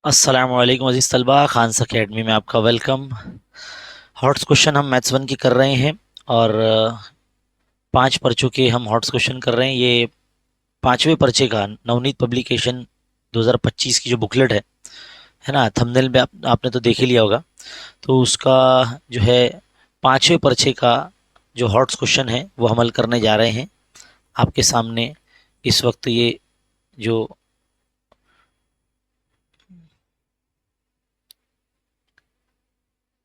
अस्सलाम वालेकुम अजीज़ तलबा, खान अकेडमी में आपका वेलकम। हॉट्स क्वेश्चन हम मैथ्स वन की कर रहे हैं और 5 पर्चों के हम हॉट्स क्वेश्चन कर रहे हैं। ये 5वें पर्चे का नवनीत पब्लिकेशन 2025 की जो बुकलेट है ना, थंबनेल में आपने तो देख ही लिया होगा। तो उसका जो है 5वें पर्चे का जो हॉट्स क्वेश्चन है वो हम हल करने जा रहे हैं आपके सामने। इस वक्त ये जो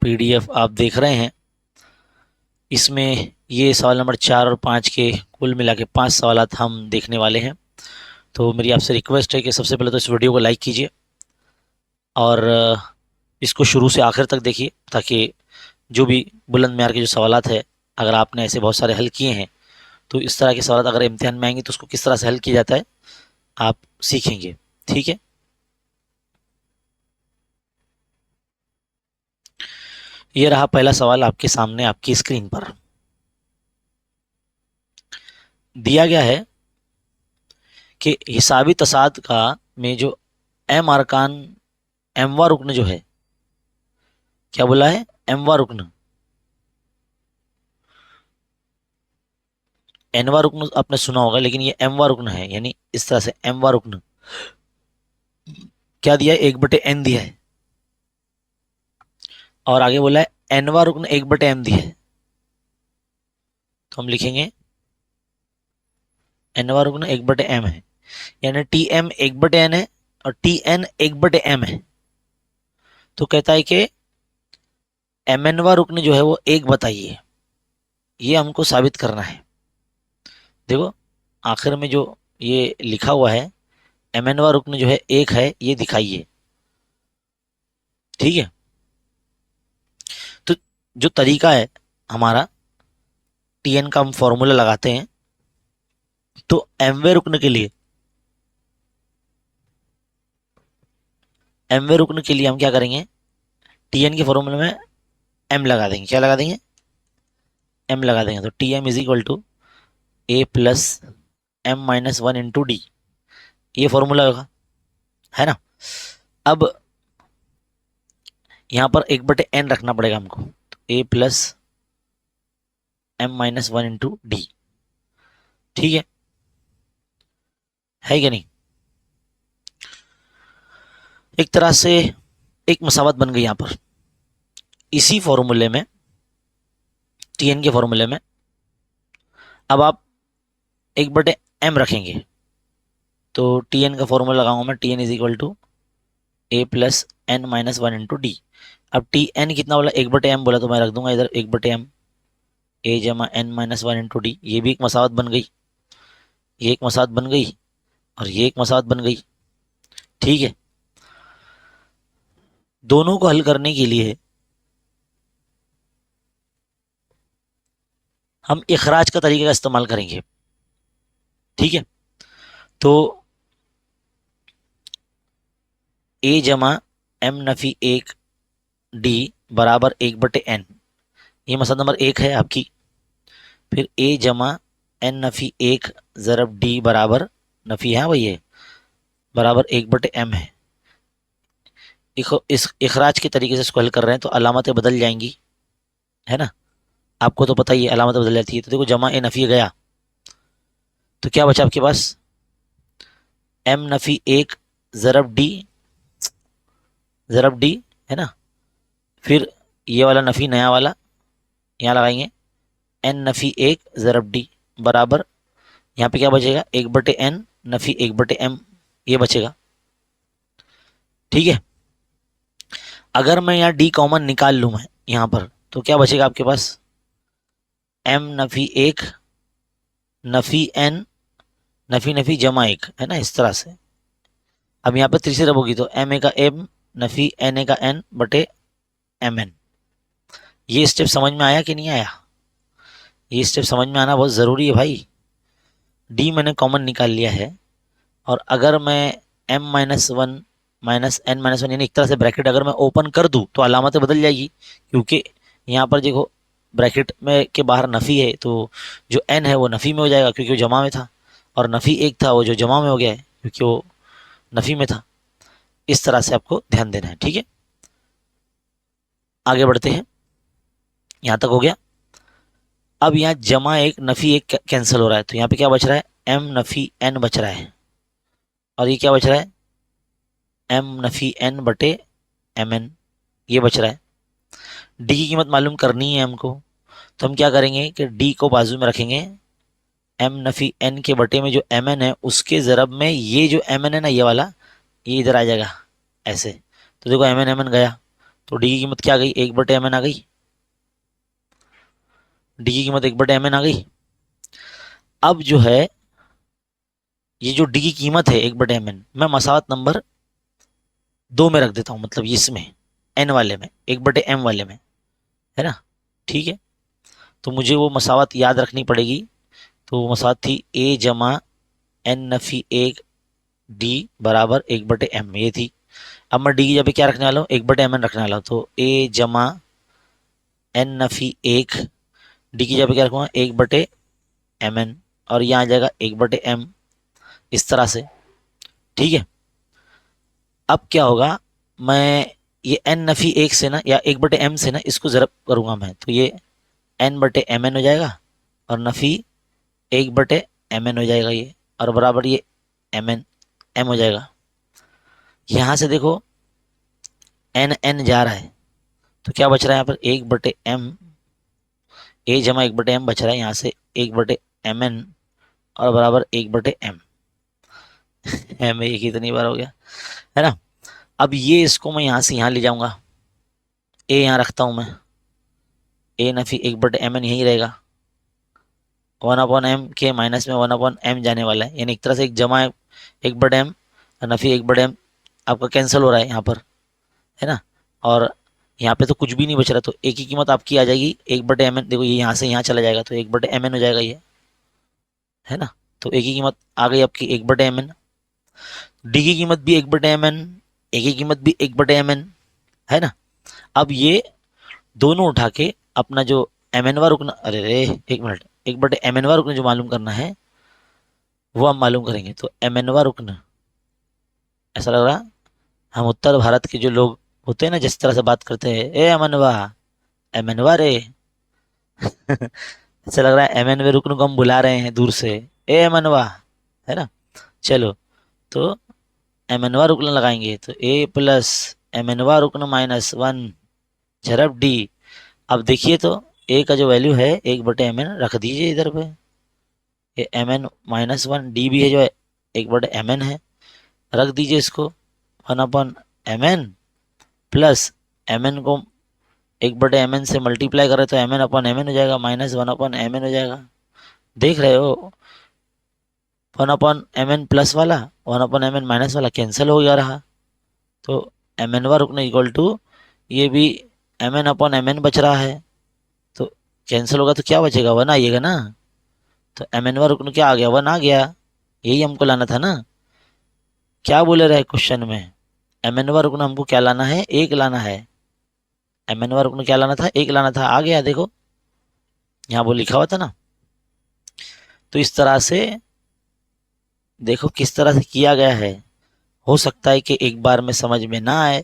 पीडीएफ आप देख रहे हैं, इसमें ये सवाल नंबर 4 और 5 के कुल मिला के 5 सवाल हम देखने वाले हैं। तो मेरी आपसे रिक्वेस्ट है कि सबसे पहले तो इस वीडियो को लाइक कीजिए और इसको शुरू से आखिर तक देखिए, ताकि जो भी बुलंद म्यार के जो सवालात है, अगर आपने ऐसे बहुत सारे हल किए हैं तो इस तरह के सवाल अगर इम्तिहान में आएंगे तो उसको किस तरह से हल किया जाता है आप सीखेंगे। ठीक है, ये रहा पहला सवाल आपके सामने आपकी स्क्रीन पर दिया गया है कि हिसाबी तसाद का में जो एम अरकान एमवा रुकन जो है, क्या बोला है, एमवा रुकन। एनवा रुकन आपने सुना होगा, लेकिन ये एमवा रुकन है, यानी इस तरह से एमवा रुकन क्या दिया है, 1/n दिया है। और आगे बोला है एनवा रुकन 1/m दिया है, तो हम लिखेंगे एनवा रुकन 1/m है, यानी टी एम 1/n है और टी एन 1/m है। तो कहता है कि एम एनवा रुकन जो है वो एक बताइए, ये हमको साबित करना है। देखो आखिर में जो ये लिखा हुआ है, एम एनवा रुकन जो है एक है, ये दिखाइए। ठीक है, तो जो तरीका है हमारा, टी एन का हम फॉर्मूला लगाते हैं। तो एमवे रुकन के लिए, एमवे रुकन के लिए हम क्या करेंगे, टी एन के फॉर्मूले में एम लगा देंगे। क्या लगा देंगे, एम लगा देंगे। तो T M is equal to A plus m-1 into D, ये फॉर्मूला होगा, है ना। अब यहां पर 1/n रखना पड़ेगा हमको, तो ए प्लस m-1 इंटू डी। ठीक है क्या नहीं। एक तरह से एक मसावत बन गई यहां पर, इसी फॉर्मूले में, टीएन के फॉर्मूले में अब आप 1/m रखेंगे। तो टीएन का फॉर्मूला लगाऊंगा मैं, T N is equal to A plus n-1 into D. अब टी एन कितना बोला, 1/m बोला, तो मैं रख दूंगा इधर 1/m, ए जमा n-1 इंटू डी। ये भी एक मसावत बन गई, ये एक मसावत बन गई और ये एक मसावत बन गई। ठीक है, दोनों को हल करने के लिए हम इखराज का तरीके का इस्तेमाल करेंगे। ठीक है, तो ए जमा एम नफी 1 डी बराबर 1/n, ये मसला नंबर 1 है आपकी। फिर ए जमा एन नफी 1 ज़रब डी बराबर, नफी है वही है, बराबर 1/m है। इस इखराज के तरीके से इसको हल कर रहे हैं तो अलामतें बदल जाएंगी, है ना। आपको तो पता ही है अलामतें बदल जाती है। तो देखो जमा ए नफी गया, तो क्या बचा आपके पास, एम नफी 1 ज़रब डी, ज़रब डी, है ना। फिर ये वाला नफी नया वाला यहाँ लगाएंगे, एन नफी 1 ज़रब डी बराबर, यहाँ पे क्या बचेगा, 1/n नफी 1/m, ये बचेगा। ठीक है, अगर मैं यहाँ डी कॉमन निकाल लूँ मैं यहाँ पर, तो क्या बचेगा आपके पास, एम नफी 1 नफी एन, नफी नफी जमा 1, है ना, इस तरह से। अब यहाँ पर तीसरी रब होगी, तो एम ए का एम नफी एन ए का एन बटे एम एन। ये स्टेप समझ में आया कि नहीं आया, ये स्टेप समझ में आना बहुत ज़रूरी है भाई। डी मैंने कॉमन निकाल लिया है, और अगर मैं m-1 माइनस n-1 यानी एक तरह से ब्रैकेट अगर मैं ओपन कर दूं तो अलामतें बदल जाएगी, क्योंकि यहाँ पर देखो ब्रैकेट में के बाहर नफ़ी है, तो जो n है वो नफ़ी में हो जाएगा क्योंकि वो जमा में था, और नफ़ी 1 था वो जो जमा में हो गया है क्योंकि वो नफ़ी में था। इस तरह से आपको ध्यान देना है, ठीक है। आगे बढ़ते हैं, यहां तक हो गया। अब यहाँ जमा एक नफी एक कैंसिल हो रहा है, तो यहाँ पे क्या बच रहा है, एम नफी एन बच रहा है, और ये क्या बच रहा है, एम नफी एन बटे एम एन, ये बच रहा है। डी की कीमत मालूम करनी है हमको, तो हम क्या करेंगे कि डी को बाजू में रखेंगे, एम नफी एन के बटे में जो एम एन है उसके ज़रब में ये जो एम एन है ना, ये वाला, ये इधर आ जाएगा ऐसे। तो देखो एम एन गया, तो डी की कीमत क्या आ गई, एक बटे एम एन आ गई। डी की कीमत एक बटे एम एन आ गई। अब जो है ये जो डी की कीमत है एक बटे एम एन, मैं मसावत नंबर 2 में रख देता हूँ, मतलब इसमें एन वाले में, एक बटे एम वाले में, है ना, ठीक है। तो मुझे वो मसावत याद रखनी पड़ेगी। तो वो मसावत थी ए जमा एन नफी एक डी बराबर एक बटे एम, ये थी। अब मैं डी की जगह क्या रखने वाला हूँ, एक बटे एम एन रखने वाला हूँ, तो ए जमा एन नफी एक, डी की जगह क्या रखूँगा, एक बटे एम एन, और यहाँ आ जाएगा एक बटे एम, इस तरह से, ठीक है। अब क्या होगा, मैं ये एन नफी एक से ना, या एक बटे एम से ना, इसको ज़रब करूँगा मैं, तो ये एन बटे एम एन हो जाएगा, और नफी एक बटे एम एन हो जाएगा ये, और बराबर ये एम एन एम हो जाएगा। यहाँ से देखो एन एन जा रहा है, तो क्या बच रहा है यहाँ पर, एक बटे एम, ए जमा एक बटे एम बच रहा है, यहाँ से एक बटे एम एन, और बराबर एक बटे एम। एम एक कितनी बार हो गया, है ना। अब ये इसको मैं यहाँ से यहाँ ले जाऊँगा, ए यहाँ रखता हूँ मैं, ए नफी एक बटे एम एन यहीं रहेगा, 1/m के माइनस में 1/m जाने वाला है, यानी एक तरह से एक जमा एक बटे एम, नफी एक बटे एम आपका कैंसिल हो रहा है यहाँ पर, है ना। और यहाँ पे तो कुछ भी नहीं बच रहा, तो ए की कीमत आपकी आ जाएगी एक बटे एम एन, देखो ये यहाँ से यहाँ चला जाएगा, तो एक बटे एम एन हो जाएगा ये, है ना। तो ए की कीमत आ गई आपकी एक बटे एम एन, डी की कीमत भी एक बटे एम एन, ए की कीमत भी एक बटे एम एन, है ना। अब ये दोनों उठा के अपना जो एम एनवा रुकना, अरे रे एक मिनट, एक बटे एम एनवा रुकना जो मालूम करना है वो हम मालूम करेंगे। तो एम एनवा रुकना, ऐसा लग रहा हम उत्तर भारत के जो लोग होते हैं ना, जिस तरह से बात करते हैं, ए अमनवा, एमनवा रे। ऐसा लग रहा है एम एन वे रुकन को हम बुला रहे हैं दूर से, ए अमनवा, है ना। चलो, तो एम एनवा रुकन लगाएंगे, तो ए प्लस एम एनवा रुकन माइनस वन झरप डी। अब देखिए तो ए का जो वैल्यू है एक बटे एम एन रख दीजिए इधर पे, ये M N minus one, D भी है जो है एक बटे एम एन है, रख दीजिए इसको, 1/m प्लस एम एन को एक बटे एम एन से मल्टीप्लाई करें तो एम एन अपन एम एन हो जाएगा, माइनस 1/m हो जाएगा। देख रहे हो, 1/m प्लस वाला 1/m माइनस वाला कैंसिल हो गया रहा, तो एम एन वा रुकना इक्वल टू ये भी एम एन बच रहा है, तो कैंसिल होगा तो क्या बचेगा, वन आइएगा ना। तो एम एन वा रुकना क्या आ गया, वन आ गया, यही हमको लाना था ना। क्या बोले रहे क्वेश्चन में, एम एन वा रुकना हमको क्या लाना है, एक लाना है, एम एन वा रुकना क्या लाना था, एक लाना था, आ गया देखो यहाँ वो लिखा हुआ था ना। तो इस तरह से देखो किस तरह से किया गया है। हो सकता है कि एक बार में समझ में ना आए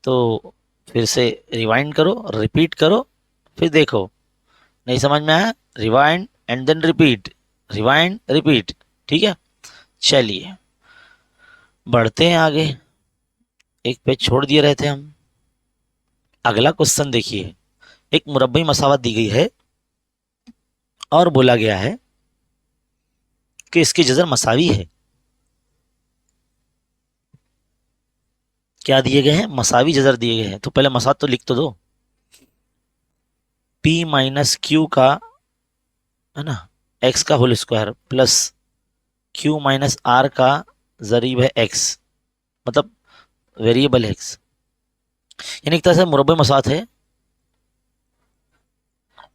तो फिर से रिवाइंड करो, रिपीट करो, फिर देखो, नहीं समझ में आया rewind and then repeat, rewind repeat, ठीक है। चलिए बढ़ते हैं आगे, एक पेज छोड़ दिए रहे थे हम। अगला क्वेश्चन देखिए, एक मुरब्बी मसावत दी गई है और बोला गया है कि इसकी जजर मसावी है। क्या दिए गए हैं, मसावी जजर दिए गए हैं, तो पहले मसावत तो लिख तो दो, p माइनस क्यू का, है ना, x का whole square plus q minus r का जरीब है x, मतलब वेरिएबल है x, यानी एक तरह से मुरब्बे मसावत है।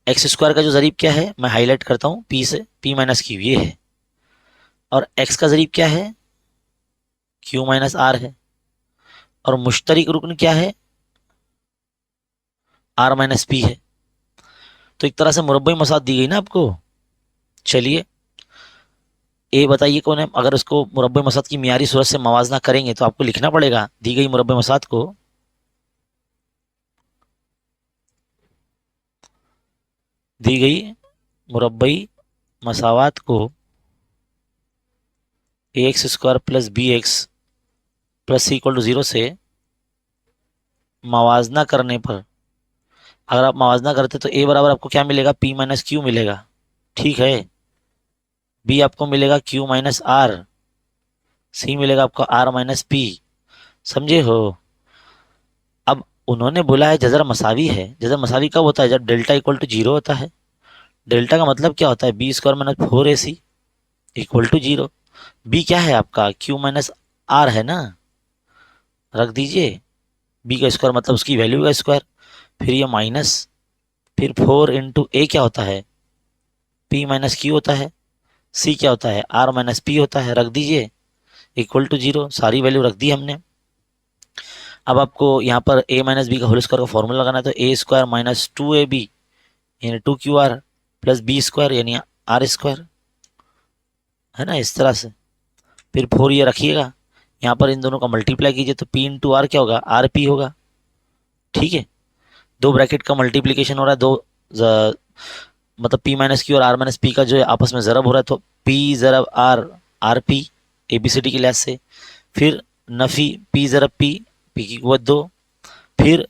एक्स स्क्वायर का जो जरीब क्या है मैं हाईलाइट करता हूँ p से, p माइनस क्यू ये है, और x का जरीब क्या है, q माइनस r है, और मुश्तरिक रुकन क्या है, r माइनस पी है। तो एक तरह से मुरब्बी मसावत दी गई ना आपको। चलिए ए बताइए कौन है। अगर उसको मुरब्बे मसात की मियारी सूरत से मवाजना करेंगे तो आपको लिखना पड़ेगा दी गई मुरब्बे मसात को दी गई मुरब्बई मसावात को a x square plus b x plus c equal to 0 से मवाजना करने पर, अगर आप मवाजना करते तो ए बराबर आपको क्या मिलेगा, पी माइनस क्यू मिलेगा, ठीक है। बी आपको मिलेगा क्यू माइनस आर, सी मिलेगा आपको आर माइनस पी, समझे हो। अब उन्होंने बोला है जजर मसावी है। जजर मसावी कब होता है, जब डेल्टा इक्वल टू 0 होता है। डेल्टा का मतलब क्या होता है, B square minus 4ac equal to 0। B क्या है आपका, क्यू माइनस आर है ना, रख दीजिए। बी का स्क्वायर मतलब उसकी वैल्यू का स्क्वायर, फिर ये माइनस, फिर 4 इंटू ए क्या होता है, पी माइनस क्यू होता है, सी क्या होता है, आर माइनस पी होता है, रख दीजिए इक्वल टू 0। सारी वैल्यू रख दी हमने। अब आपको यहाँ पर ए माइनस बी का होल स्क्वायर का फॉर्मूला लगाना है, तो ए स्क्वायर माइनस 2ab यानी 2qr प्लस बी स्क्वायर यानी आर स्क्वायर, है ना, इस तरह से। फिर 4 ये रखिएगा, यहाँ पर इन दोनों का मल्टीप्लाई कीजिए तो पी इंटू आर क्या होगा, आर पी होगा, ठीक है। दो ब्रैकेट का मल्टीप्लीकेशन हो रहा है, मतलब पी माइनस क्यू और आर माइनस पी का जो है आपस में ज़रब हो रहा है, तो पी ज़रब R, R P, A B C D के लिहाज से। फिर नफ़ी पी ज़रब पी, पी की कुवत 2। फिर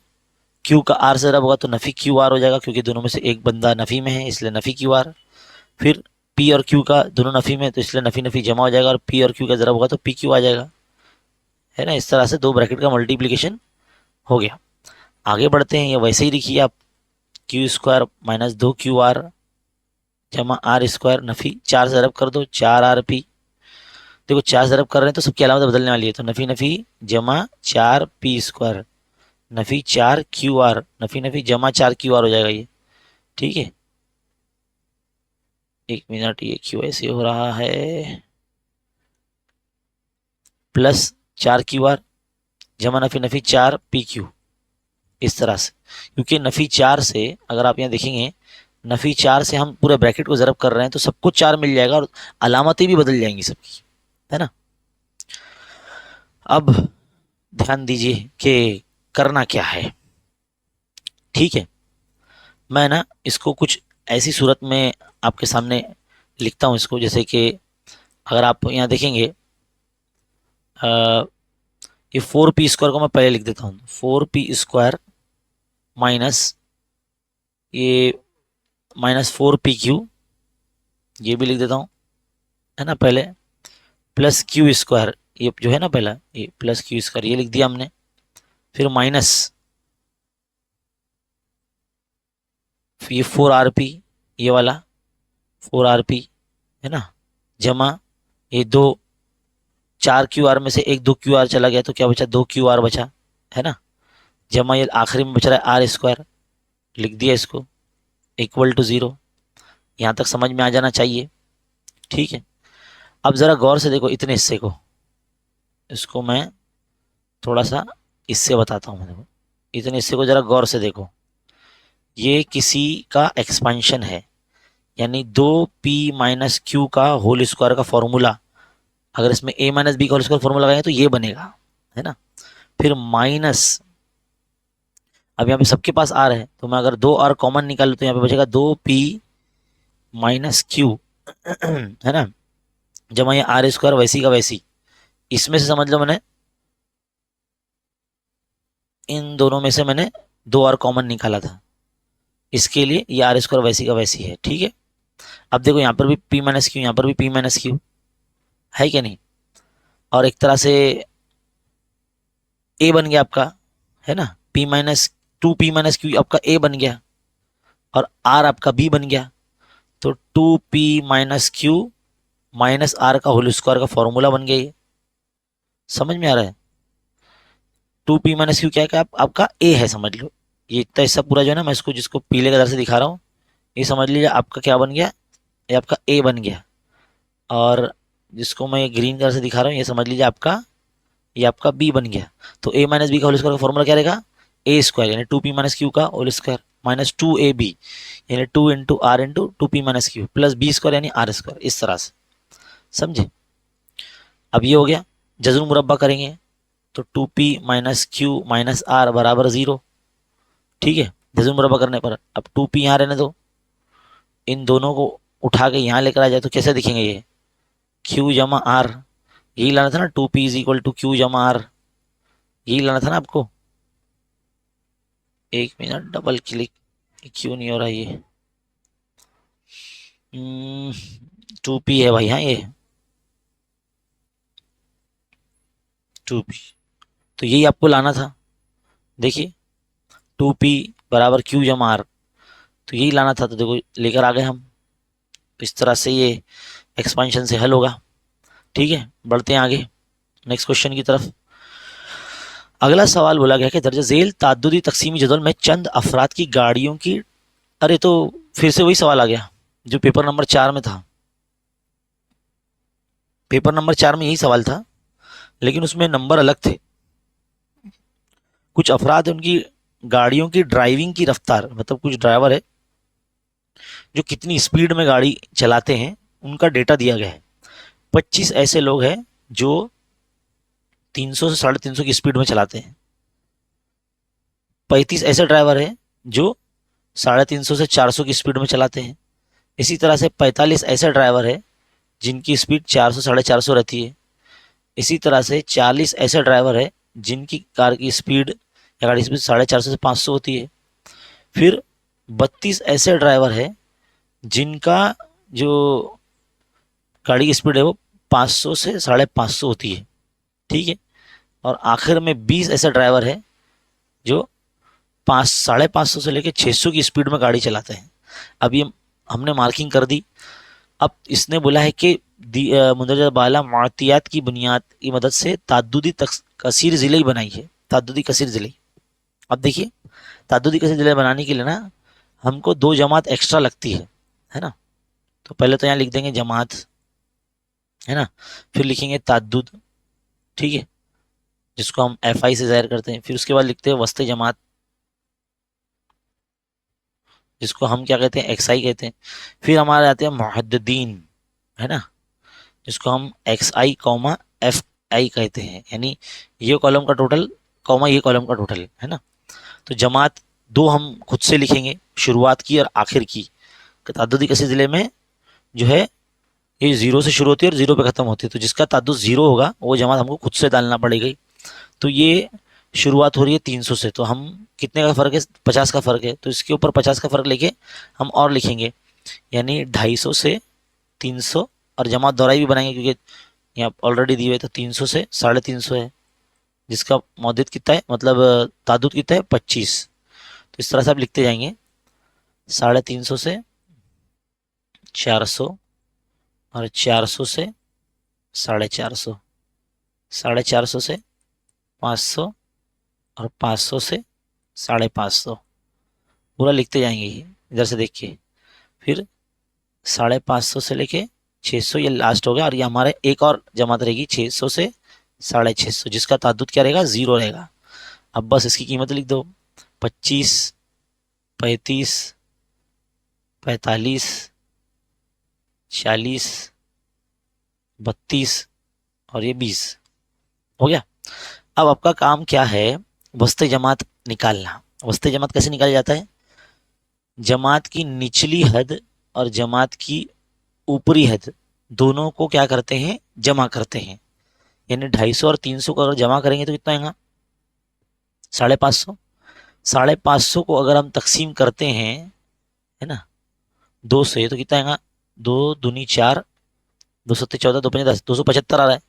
क्यू का आर से ज़रब होगा तो नफ़ी क्यू आर हो जाएगा, क्योंकि दोनों में से एक बंदा नफ़ी में है इसलिए नफ़ी क्यू आर। फिर पी और क्यू का दोनों नफ़ी में तो इसलिए नफ़ी नफ़ी जमा हो जाएगा, और पी और क्यू का ज़रब होगा तो पी क्यू आ जाएगा, है ना। इस तरह से दो ब्रैकेट का मल्टीप्लीकेशन हो गया। आगे बढ़ते हैं, ये वैसे ही लिखिए आप, क्यू स्क्वायर माइनस 2qr जमा आर स्क्वायर, नफ़ी 4 से ज़रब कर दो 4rp। देखो 4 ज़रब कर रहे हैं तो सबकी अलामत बदलने वाली है, तो नफ़ी नफ़ी जमा 4p स्क्वायर, नफ़ी 4qr, नफ़ी नफ़ी जमा 4qr हो जाएगा ये, ठीक है। एक मिनट, ये क्यों ऐसे हो रहा है, प्लस 4qr जमा नफ़ी नफ़ी 4pq, इस तरह से। क्योंकि नफ़ी 4 से अगर आप यहाँ देखेंगे, नफ़ी 4 से हम पूरे ब्रैकेट को ज़रब कर रहे हैं तो सबको 4 मिल जाएगा और अलामतें भी बदल जाएंगी सबकी, है ना। अब ध्यान दीजिए कि करना क्या है, ठीक है। मैं ना इसको कुछ ऐसी सूरत में आपके सामने लिखता हूँ इसको, जैसे कि अगर आप यहाँ देखेंगे, ये 4p स्क्वायर को मैं पहले लिख देता हूँ, 4p स्क्वायर माइनस ये माइनस 4pq, ये भी लिख देता हूँ, है ना पहले, प्लस क्यू स्क्वायर, ये जो है ना पहला, ये प्लस क्यू स्क्वायर ये लिख दिया हमने। फिर माइनस ये 4rp, ये वाला 4rp, है ना, जमा ये दो, 4qr में से एक 2qr चला गया तो क्या बचा, 2qr बचा, है ना, जमा ये आखिरी में बच रहा है आर स्क्वायर, लिख दिया इसको इक्वल टू 0। यहाँ तक समझ में आ जाना चाहिए, ठीक है। अब ज़रा गौर से देखो इतने हिस्से को, इसको मैं थोड़ा सा इससे बताता हूँ, देखो इतने हिस्से को ज़रा गौर से देखो। ये किसी का एक्सपेंशन है, यानी 2p माइनस क्यू का होल स्क्वायर का फॉर्मूला, अगर इसमें a माइनस बी का होल स्क्वायर फॉर्मूला लगाएंगे तो ये बनेगा, है ना। फिर माइनस, अब यहाँ पे सबके पास r है तो मैं अगर 2r कॉमन निकालूँ तो यहाँ पे बचेगा 2p माइनस क्यू, है ना, जमा ये आर स्क्वायर वैसी का वैसी। इसमें से समझ लो मैंने इन दोनों में से मैंने 2r कॉमन निकाला था, इसके लिए ये आर स्क्वायर वैसी का वैसी है, ठीक है। अब देखो यहाँ पर भी p माइनस क्यू, यहाँ पर भी p माइनस क्यू है क्या नहीं, और एक तरह से a बन गया आपका, है ना, p minus 2p minus Q आपका a बन गया, और r आपका b बन गया। तो 2p minus Q minus R का होल स्क्वायर का फॉर्मूला बन गया, ये समझ में आ रहा है। 2p माइनस क्यू क्या है, आपका a है, समझ लो। ये इतना हिस्सा पूरा जो है ना, मैं इसको जिसको पीले कलर से दिखा रहा हूँ, ये समझ लीजिए आपका क्या बन गया, ये आपका a बन गया। और जिसको मैं ग्रीन कलर से दिखा रहा हूँ, ये समझ लीजिए आपका, ये आपका b बन गया। तो a माइनस बी का होल स्क्वायर का फॉर्मूला क्या रहेगा, ए स्क्वायर यानी 2p माइनस क्यू का होल स्क्वायर माइनस 2ab यानी 2 into R into 2p minus Q plus B square यानी आर स्क्वायर, इस तरह से समझे। अब ये हो गया, जज़ुल मुरब्बा करेंगे तो 2p minus Q minus are बराबर 0। ठीक है, जज़ुल मुरब्बा करने पर अब 2p यहाँ रहने दो, इन दोनों को उठा के यहाँ लेकर आ जाए तो कैसे दिखेंगे ये, क्यू जमा आर, यही लाना था ना, 2p is equal to Q जमा आर, यही लाना था ना आपको। एक मिनट, डबल क्लिक, क्यों नहीं हो रहा ये, 2p है भाई, हाँ ये 2p, तो यही आपको लाना था। देखिए 2p बराबर क्यू जमा आर, तो यही लाना था, तो देखो लेकर आ गए हम। इस तरह से ये एक्सपांशन से हल होगा। ठीक है, बढ़ते हैं आगे नेक्स्ट क्वेश्चन की तरफ। अगला सवाल बोला गया कि दर्ज झेल ताद्दुदी तकसीमी जदवल में चंद अफराद की गाड़ियों की, अरे तो फिर से वही सवाल आ गया जो पेपर नंबर 4 में था। पेपर नंबर 4 में यही सवाल था, लेकिन उसमें नंबर अलग थे। कुछ अफराद उनकी गाड़ियों की ड्राइविंग की रफ्तार, मतलब कुछ ड्राइवर है जो कितनी स्पीड में गाड़ी चलाते हैं, उनका डेटा दिया गया है। 25 ऐसे लोग हैं जो 300 से 350 की स्पीड में चलाते हैं। 35 ऐसे ड्राइवर हैं जो 350 से 400 की स्पीड में चलाते हैं। इसी तरह से 45 ऐसे ड्राइवर हैं जिनकी स्पीड 400 450 रहती है। इसी तरह से 40 ऐसे ड्राइवर है जिनकी कार की स्पीड या गाड़ी की स्पीड 450 से 500 होती है। फिर 32 ऐसे ड्राइवर है जिनका जो गाड़ी की स्पीड है वो 500 से 550 होती है। ठीक है, और आखिर में 20 ऐसे ड्राइवर है जो 550 से लेकर 600 की स्पीड में गाड़ी चलाते हैं। अब ये हमने मार्किंग कर दी। अब इसने बोला है कि मुंदरजा बाला मातियात की बुनियाद की मदद से ताद्दुदी कसीर ज़िले ही बनाई है, ताद्दुदी कसीर ज़िले। अब देखिए ताद्दुदी कसीर ज़िले बनाने के लिए ना हमको 2 जमात एक्स्ट्रा लगती है ना। तो पहले तो यहाँ लिख देंगे जमात, है ना, फिर लिखेंगे ताद्दुद, ठीक है, जिसको हम FI से ज़ाहिर करते हैं। फिर उसके बाद लिखते हैं वस्ते जमात, जिसको हम क्या कहते हैं, XI कहते हैं। फिर हमारे आते हैं मुहद्दिदीन, है ना, जिसको हम XI कॉमा FI कहते हैं, यानी ये कॉलम का टोटल कॉमा ये कॉलम का टोटल, है ना। तो जमात 2 हम खुद से लिखेंगे, शुरुआत की और आखिर की। ताद्दुदी कसीर ज़िले में जो है ये 0 से शुरू होती है और 0 पे ख़त्म होती है, तो जिसका ताद्दुद 0 होगा वो जमात हमको खुद से डालना पड़ेगी। तो ये शुरुआत हो रही है 300 से, तो हम कितने का फ़र्क है, 50 का फ़र्क है, तो इसके ऊपर 50 का फ़र्क लेके हम और लिखेंगे, यानी 250 से 300, और जमात दोहराई भी बनाएंगे क्योंकि यहाँ ऑलरेडी दिए हुए, तो 300 से 350 है, जिसका मौदूद कितना है, मतलब ताद्दुद कितना है, 25। तो इस तरह से आप लिखते जाएंगे 350 से 400 और 400 से 450, 450 से 500 और 500 से 550, पूरा लिखते जाएंगे ये इधर से देखिए। फिर 550 से लेके 600 ये लास्ट हो गया, और ये हमारे एक और जमात रहेगी 600 से 650, जिसका ताद्दुद क्या रहेगा, 0 रहेगा। अब बस इसकी कीमत लिख दो, 25, 35, 45, 40, 32 और ये 20 हो गया। अब आपका काम क्या है, वस्ते जमात निकालना। वस्ते जमात कैसे निकाला जाता है, जमात की निचली हद और जमात की ऊपरी हद दोनों को क्या करते हैं, जमा करते हैं। यानी 250 और 300 को अगर जमा करेंगे तो कितना आएगा, 550। 550 को अगर हम तकसीम करते हैं, है ना, 2 से, तो कितना आएगा, 2 दूनी 4, 2 सत्ते 14, 2 पंजे 10, 275 आ रहा है।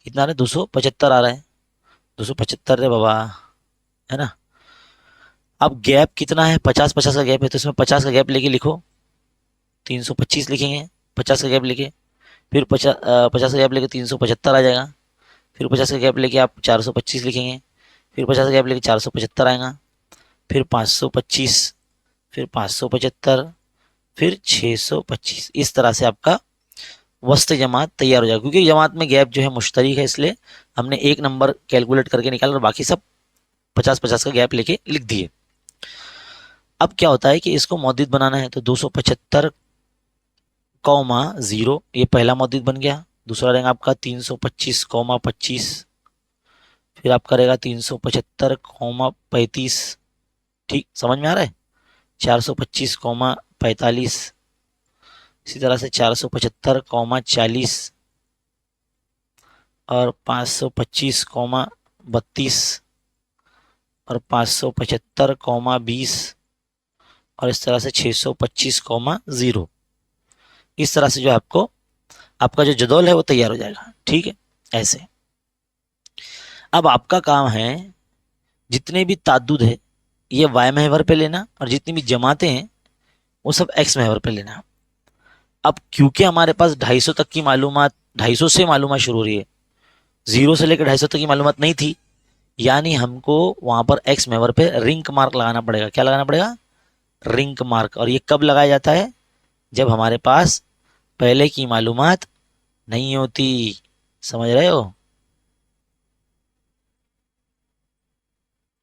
कितना आ रहा है, 275 आ रहा है, 275 रे बाबा, है ना। अब गैप कितना है, 50-50 का गैप है, तो इसमें 50 का गैप लेके लिखो, 325 लिखेंगे, 50 का गैप लेके। फिर 50 का गैप लेके 375 आ जाएगा। फिर 50 का गैप लेके आप 425 लिखेंगे। फिर 50 का गैप लेके 475 आएगा। फिर 525, फिर 575, फिर 625। इस तरह से आपका वस्त जमात तैयार हो जाएगा। क्योंकि जमात में गैप जो है मुश्तरिक है, इसलिए हमने एक नंबर कैलकुलेट करके निकाला और बाकी सब 50-50 का गैप लेके लिख दिए। अब क्या होता है कि इसको मौजूद बनाना है, तो 275 कौमा 0 ये पहला मौजूद बन गया। दूसरा रहेगा आपका 325,25, फिर आपका रहेगा 375,35। ठीक समझ में आ रहा है? 425,45, इसी तरह से 475,40 और 525,32 और 575,20 और इस तरह से 625,0। इस तरह से जो आपको आपका जो जदौल है वो तैयार हो जाएगा। ठीक है, ऐसे। अब आपका काम है जितने भी ताद्दुद है ये वाई महवर पे लेना, और जितनी भी जमातें हैं वो सब एक्स महवर पे लेना। अब क्योंकि हमारे पास 250 तक की मालूमात, 250 से मालूमात शुरू हो रही है, 0 से लेकर 250 तक की मालूमात नहीं थी, यानी हमको वहां पर एक्स महवर पे रिंक मार्क लगाना पड़ेगा। क्या लगाना पड़ेगा? Rink mark. और ये कब लगाया जाता है? जब हमारे पास पहले की मालूमात नहीं होती। समझ रहे हो?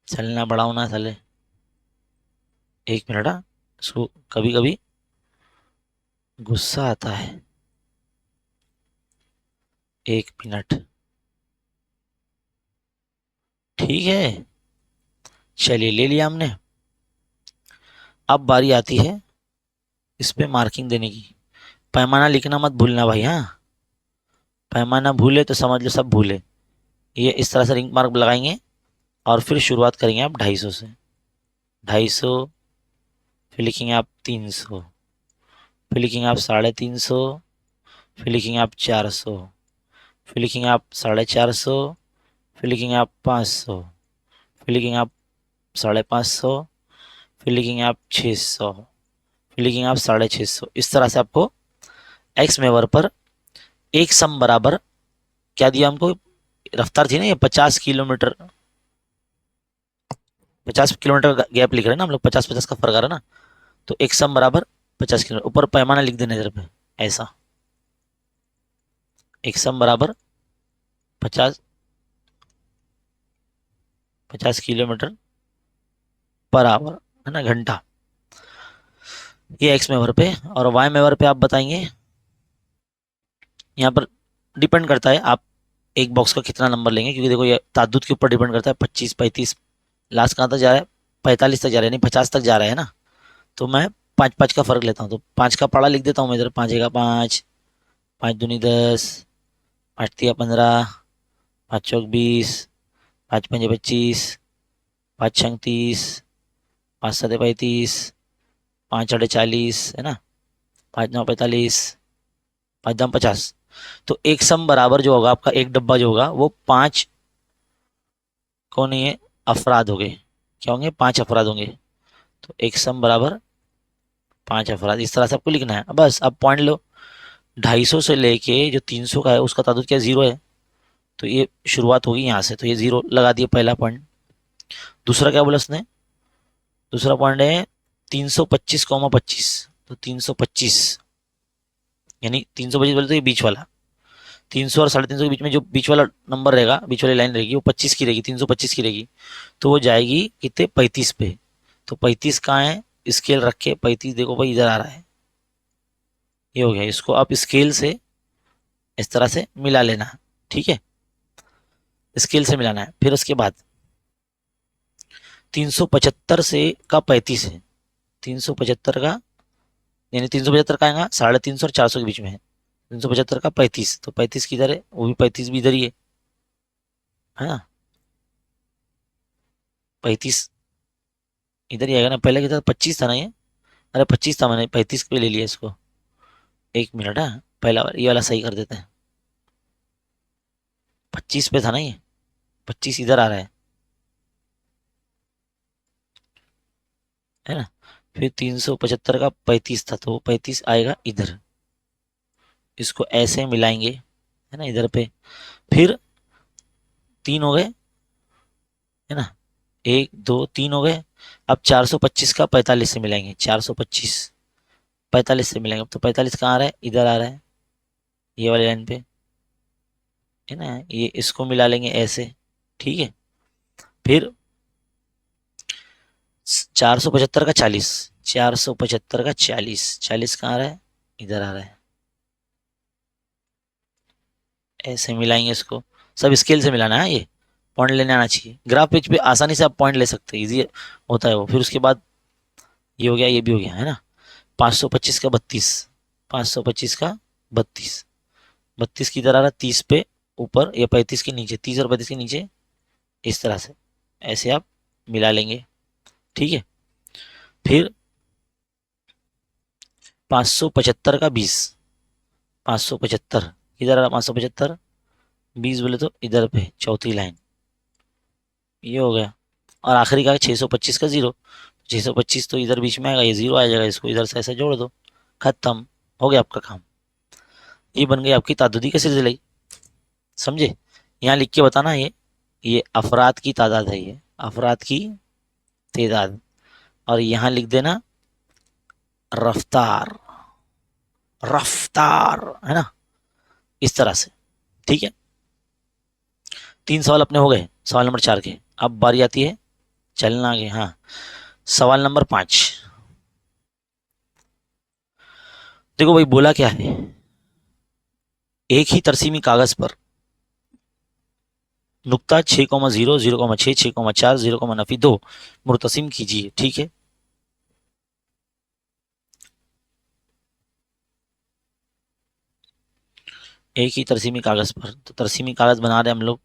चलना बढ़ाओ ना चले। 1 मिनट। हाँ, इसको कभी कभी गुस्सा आता है। 1 मिनट। ठीक है, चलिए ले लिया हमने। अब बारी आती है इस पे मार्किंग देने की। पैमाना लिखना मत भूलना भाई। हाँ, पैमाना भूले तो समझ लो सब भूले। ये इस तरह से रिंग मार्क लगाएंगे और फिर शुरुआत करेंगे आप 250 से। 250, फिर लिखेंगे आप 300, फिर लिखेंगे आप 350, फिर लिखेंगे आप 400, फिर लिखेंगे आप 450, फिर लिखेंगे आप 500, फिर लिखेंगे आप 550, फिर लिखेंगे आप 600, फिर लिखेंगे आप 650। इस तरह से आपको एक्स मेवर पर एक सम बराबर क्या दिया हमको? रफ्तार थी ना ये 50 किलोमीटर, 50 किलोमीटर का गैप लिख रहे हैं ना हम लोग, 50-50 का फर्क आ रहा है ना। तो एक सम बराबर 50 किलोमीटर, ऊपर पैमाना लिख देना इधर पे ऐसा। एक सम बराबर 50, 50 किलोमीटर पर आवर, है ना, घंटा। ये एक्स मेवर पे। और वाई मेवर पे आप बताएंगे, यहाँ पर डिपेंड करता है आप एक बॉक्स का कितना नंबर लेंगे, क्योंकि देखो ये ताद्दुद के ऊपर डिपेंड करता है। 25, 35, लास्ट कहाँ तक जा रहा है? 45 तक जा रहा है, यानी 50 तक जा रहा है ना। तो मैं 5-5 का फर्क लेता हूँ, तो 5 का पढ़ा लिख देता हूँ मैं इधर। 5 का 5, 5 दूनी 10, 5 तिया 15, 5 चौक 20, 5 पंजे 25, 5 छंग 30, 5 सते 35, 5 अड़े 40, है ना, 5 9 45, 5 दम 50। तो एक सम बराबर जो होगा आपका, एक डब्बा जो होगा वो 5 कौन है? अफराद हो गए। क्या होंगे? 5 अफराद होंगे। तो एक सम बराबर 5 अफराद। इस तरह से आपको लिखना है। बस अब पॉइंट लो। 250 से लेके जो 300 का है उसका तादाद क्या? 0 है। तो ये शुरुआत होगी यहाँ से, तो ये 0 लगा दिया, पहला पॉइंट। दूसरा क्या बोला उसने? दूसरा पॉइंट है 325,25। तो 325 यानी 325 बोले तो ये बीच वाला, 300 और 350 के बीच में जो बीच वाला नंबर रहेगा, बीच वाली लाइन रहेगी, वो 25 की रहेगी, 325 की रहेगी। तो वो जाएगी कितने? 35 पे। तो 35 कहाँ है? स्केल रख के 35 देखो भाई इधर आ रहा है। ये हो गया। इसको आप स्केल से इस तरह से मिला लेना। ठीक है, स्केल से मिलाना है। फिर उसके बाद 375 से का 35 है। 375 का, यानी 375 का आएगा 350 और 400 के बीच में है। 375 का 35, तो 35 किधर है? वो भी 35 भी इधर ही है ना। 35 इधर ही आएगा ना। पहले कितना? 25 था ना ये। अरे 25 था, मैंने 35 पे ले लिया इसको। 1 मिनट। हाँ, पहला ये वाला सही कर देते हैं। 25 पे था ना ये, 25 इधर आ रहा है ना। फिर 375 का 35 था, तो 35 आएगा इधर। इसको ऐसे मिलाएंगे, है ना, इधर पे। फिर 3 हो गए, है ना, 1 2 3 हो गए। अब 425 का 45 से मिलाएंगे। 425 45 से मिलाएंगे। तो 45 कहाँ आ रहा है? इधर आ रहा है, ये वाली लाइन पे, है ना। ये इसको मिला लेंगे ऐसे। ठीक है। फिर 475 का 40, 475 का 40, 40 कहाँ आ रहा है? इधर आ रहा है। ऐसे मिलाएंगे इसको, सब स्केल से मिलाना है, ये पॉइंट लेने आना चाहिए। ग्राफ पेज पे आसानी से आप पॉइंट ले सकते हैं, इजी होता है वो। फिर उसके बाद ये हो गया, ये भी हो गया है ना। 525 का 32, 525 का 32, 32 की तरह 30 पे ऊपर या 35 के नीचे, 30 और 35 के नीचे, इस तरह से ऐसे आप मिला लेंगे, ठीक है। फिर 575 का 20, 575 इधर आ, 575 20 बोले तो इधर पे चौथी लाइन, ये हो गया। और आखिरी का 625 का 0, 625 तो इधर बीच में आएगा, ये 0 आ जाएगा, इसको इधर से ऐसे जोड़ दो, खत्म, हो गया आपका काम। ये बन गई आपकी तादादी का सिलसिला, समझे। यहाँ लिख के बताना, ये अफराद की तादाद है, ये अफराद की तादाद। और यहाँ लिख देना रफ्तार, रफ्तार, है ना, इस तरह से, ठीक है। 3 सवाल अपने हो गए, सवाल नंबर 4 के। अब बारी आती है चलना आगे। हाँ, सवाल नंबर 5, देखो भाई बोला क्या है, एक ही तरसीमी कागज पर नुक्ता 6,0, 0,6, 6,4, 0,2 मुर्तसिम कीजिए, ठीक है। एक ही तरसीमी कागज पर, तो तरसीमी कागज बना रहे हम लोग।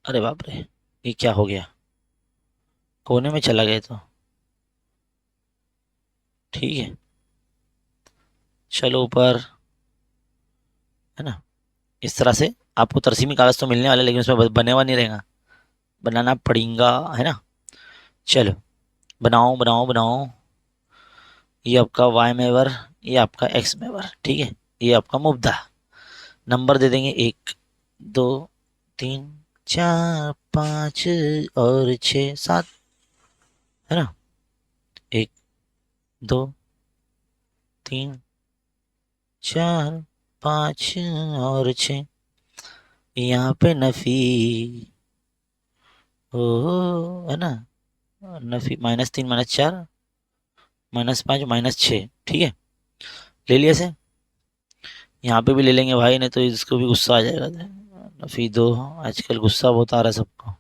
अरे बाप रे, ये क्या हो गया, कोने में चला गया तो, ठीक है, चलो ऊपर, है ना। इस तरह से आपको तरसीमी कागज तो मिलने वाला है, लेकिन उसमें बने हुआ नहीं रहेगा, बनाना पड़ेगा, है ना। चलो बनाओ बनाओ बनाओ। ये आपका वाई मेवर, ये आपका एक्स मेवर, ठीक है। ये आपका मुब्दा, नंबर दे देंगे 1, 2, 3, 4, 5 और 6, 7, है ना। 1, 2, 3, 4, 5 और 6। यहाँ पे नफी, ओ, है ना, नफी -3, -4, -5, -6, ठीक है। ले लिया से, यहाँ पे भी ले लेंगे भाई, नहीं तो इसको भी गुस्सा आ जाएगा। नफी 2, आजकल गुस्सा बहुत आ रहा है सबको।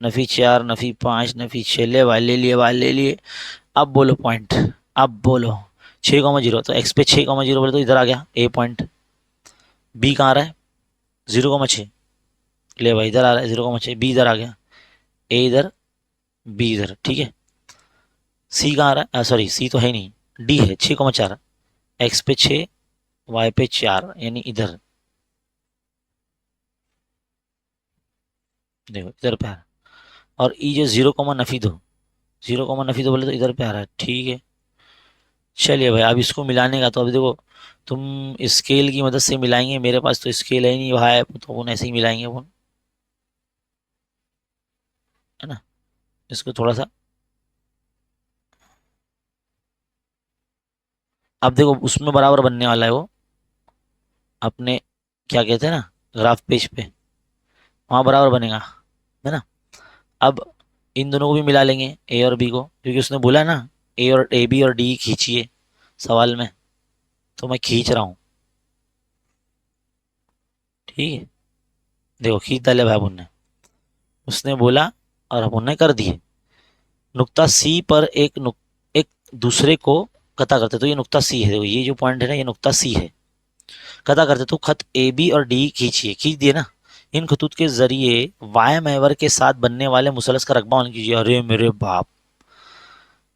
नफी 4, नफी 5, नफी 6, ले भाई, ले लिए भाई, ले लिए। अब बोलो पॉइंट, अब बोलो। 6,0, तो एक्स पे 6,0 बोले तो इधर आ गया ए पॉइंट। बी कहाँ आ रहा है, 0,6, ले भाई इधर आ रहा है 0,6, बी इधर आ गया, ए इधर, बी इधर, ठीक है। सी कहाँ आ रहा है, सॉरी सी तो है नहीं, डी है 6,4, एक्स पे 6, वाई पे 4, यानी इधर, देखो इधर पे आ रहा है। और ई जो 0,2, 0,2 बोले तो इधर पे आ रहा है, ठीक है। चलिए भाई, अब इसको मिलाने का तो अभी देखो, तुम स्केल की मदद से मिलाएंगे, मेरे पास तो स्केल है ही नहीं भाई, तो उन ऐसे ही मिलाएंगे वो, है ना। इसको थोड़ा सा, अब देखो उसमें बराबर बनने वाला है वो, अपने क्या कहते हैं ना, ग्राफ पेज पे, वहाँ बराबर बनेगा, है ना। अब इन दोनों को भी मिला लेंगे, ए और बी को, क्योंकि उसने बोला ना ए बी और डी खींचिए सवाल में, तो मैं खींच रहा हूँ, ठीक है। देखो खींच डाले भाई अपन ने, उसने बोला और अपन ने कर दिए। नुक्ता सी पर एक दूसरे को कता करते, तो ये नुक्ता सी है, देखो ये जो पॉइंट है ना, ये नुक्ता सी है। कता करते तो खत ए बी और डी खींचिए, खींच दिए ना। इन खतूत के जरिए वाय महवर के साथ बनने वाले मुसलस का रकबा ऑन कीजिए। अरे मेरे बाप,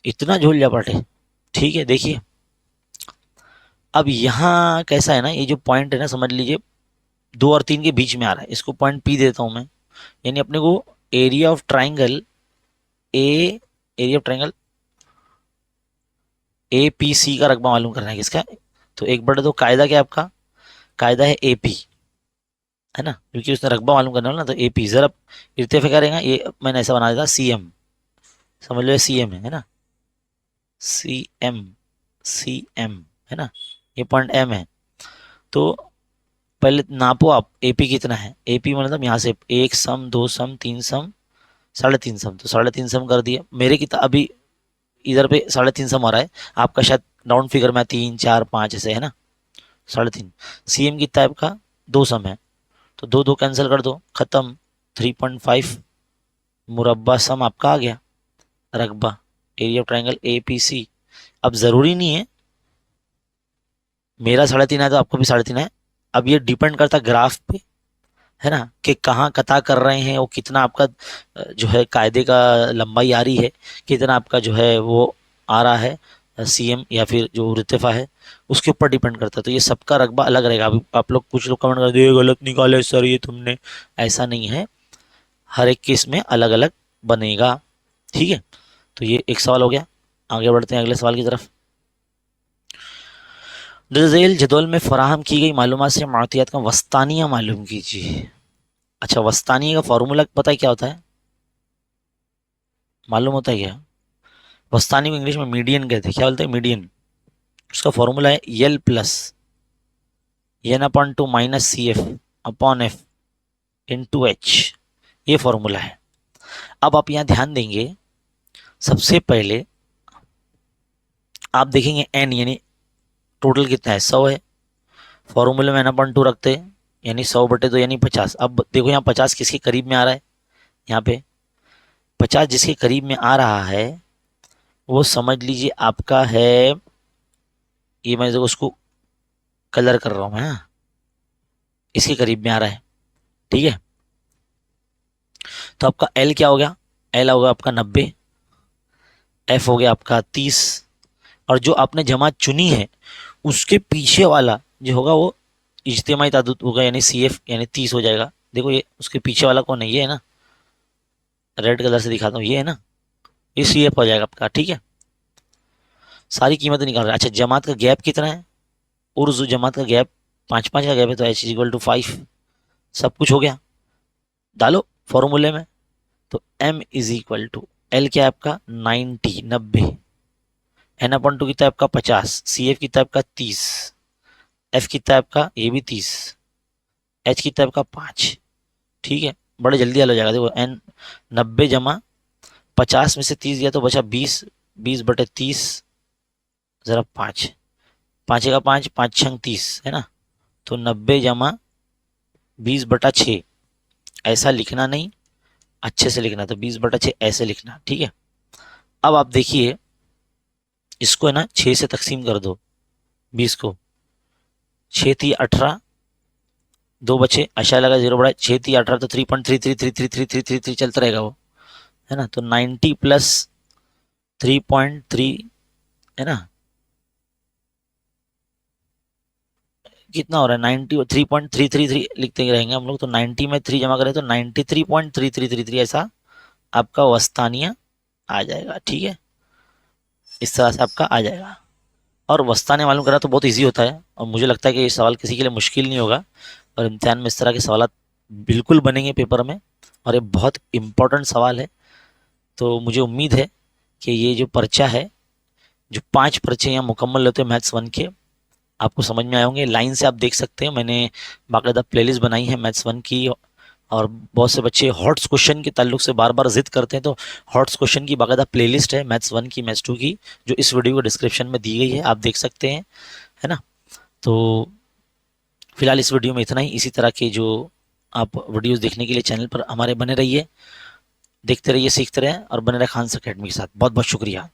इतना झोल जा पटे, ठीक है। देखिए अब यहाँ कैसा है ना, ये जो पॉइंट है ना, समझ लीजिए 2 और 3 के बीच में आ रहा है, इसको पॉइंट पी देता हूं मैं। यानी अपने को area of triangle A, area of triangle A P C का रकबा मालूम करना है, किसका। तो 1/2 कायदा क्या है आपका, कायदा है ए पी, है ना, क्योंकि उसने रकबा मालूम करना है ना, तो ए पी जरा इर्तेफा करेगा, ये मैंने ऐसा बना देता सी एम, समझ लो सी एम है ना, सी एम, सी एम, है ना, ये पॉइंट एम है। तो पहले नापो आप एपी कितना है, एपी मतलब यहाँ से 1 सम, 2 सम, 3 सम, 3.5 सम, तो 3.5 सम कर दिया। मेरे कितना अभी इधर पे 3.5 सम आ रहा है, आपका शायद राउंड फिगर में 3 4 5 ऐसे है ना, 3.5। CM कितना है आपका, 2 सम है, तो दो दो कैंसिल कर दो, खत्म। 3.5 मुरब्बा सम आपका आ गया, रकबा एरिया ऑफ ट्राइंगल APC। अब जरूरी नहीं है मेरा 3.5 है तो आपको भी 3.5 है, अब ये डिपेंड करता है ग्राफ पे, है ना, कि कहाँ कता कर रहे हैं, वो कितना आपका जो है कायदे का लंबाई आ रही है, कितना आपका जो है वो आ रहा है CM या फिर जो इर्तिफा है, उसके ऊपर डिपेंड करता है। तो ये सबका रकबा अलग रहेगा। अभी आप लोग कुछ लोग कमेंट कर दिए गलत निकाले सर ये तुमने, ऐसा नहीं है, हर एक केस में अलग अलग बनेगा, ठीक है। तो ये एक सवाल हो गया। आगे बढ़ते हैं अगले सवाल की तरफ। दर्जेल जदौल में फराहम की गई मालूमात से मातियात का वस्तानिया मालूम कीजिए। अच्छा, वस्तानिया का फॉर्मूला पता है क्या होता है, मालूम होता है क्या? वस्तानी को इंग्लिश में मीडियन कहते हैं। क्या बोलते हैं, मीडियन। उसका फॉर्मूला है L plus N upon two minus CF upon F into H। ये फॉर्मूला है। अब आप यहाँ ध्यान देंगे, सबसे पहले आप देखेंगे n यानी टोटल कितना है, 100 है। फॉर्मूले में एन अपॉन टू रखते हैं, यानी 100/2 यानी 50। अब देखो यहाँ 50 किसके करीब में आ रहा है, यहाँ पे 50 जिसके करीब में आ रहा है वो समझ लीजिए आपका है, ये मैं देखो उसको कलर कर रहा हूँ मैं, हाँ, इसके करीब में आ रहा है, ठीक है। तो आपका L क्या हो गया, L होगा आपका 90, F हो गया आपका 30, और जो आपने जमात चुनी है उसके पीछे वाला जो होगा वो इज्तिमाई तादाद होगा, यानी CF यानी 30 हो जाएगा। देखो ये उसके पीछे वाला कौन है, ये है ना, रेड कलर से दिखाता हूँ, ये है ना, ये CF हो जाएगा आपका, ठीक है। सारी कीमतें निकाल रहे हैं। अच्छा, जमात का गैप कितना है, उर्ज जमात का गैप 5-5 का गैप है, तो H=5। सब कुछ हो गया, डालो फॉर्मूले में। तो M= L क्या है आपका 90 N/2 कितना है आपका 50, CF कितना है आपका 30, F कितना है आपका ये भी 30, H कितना है आपका 5, ठीक है। बड़े जल्दी हल हो जाएगा। देखो N 90 जमा 50 में से 30 गया तो बचा 20, 20/30 जरा 5, 5 का 5, 5 छंग 30 है ना, तो 90 जमा 20/6। ऐसा लिखना नहीं, अच्छे से लिखना, तो 20/6 ऐसे लिखना, ठीक है। अब आप देखिए इसको है ना 6 से तकसीम कर दो 20 को, 6×3 = 18, 2 बचे, आशा लगा 0 बढ़ा, 6×3 = 18, तो 3.33333333 चलता रहेगा वो, है ना। तो 90 प्लस 3.3 है ना, कितना हो रहा है 90 और 3.333 लिखते ही रहेंगे हम लोग। तो 90 में 3 जमा करें तो 93.3333 ऐसा आपका वस्तानिया आ जाएगा, ठीक है। इस तरह से आपका आ जाएगा। और वस्तानिया मालूम करा तो बहुत इजी होता है, और मुझे लगता है कि ये सवाल किसी के लिए मुश्किल नहीं होगा, और इम्तिहान में इस तरह के सवाल बिल्कुल बनेंगे पेपर में, और ये बहुत इंपॉर्टेंट सवाल है। तो मुझे उम्मीद है कि ये जो पर्चा है, जो 5 पर्चे यहाँ मुकम्मल होते हैं मैथ्स 1 के, आपको समझ में आए होंगे। लाइन से आप देख सकते हैं, मैंने बाकायदा प्लेलिस्ट बनाई है मैथ्स 1 की, और बहुत से बच्चे हॉट्स क्वेश्चन के ताल्लुक से बार बार जिद करते हैं, तो हॉट्स क्वेश्चन की बाकायदा प्लेलिस्ट है मैथ्स 1 की, मैथ्स 2 की, जो इस वीडियो को डिस्क्रिप्शन में दी गई है, आप देख सकते हैं, है ना। तो फिलहाल इस वीडियो में इतना ही। इसी तरह के जो आप वीडियोस देखने के लिए चैनल पर हमारे बने रहिए, देखते रहिए, सीखते रहें, और बने रहे खान अकेडमी के साथ। बहुत बहुत शुक्रिया।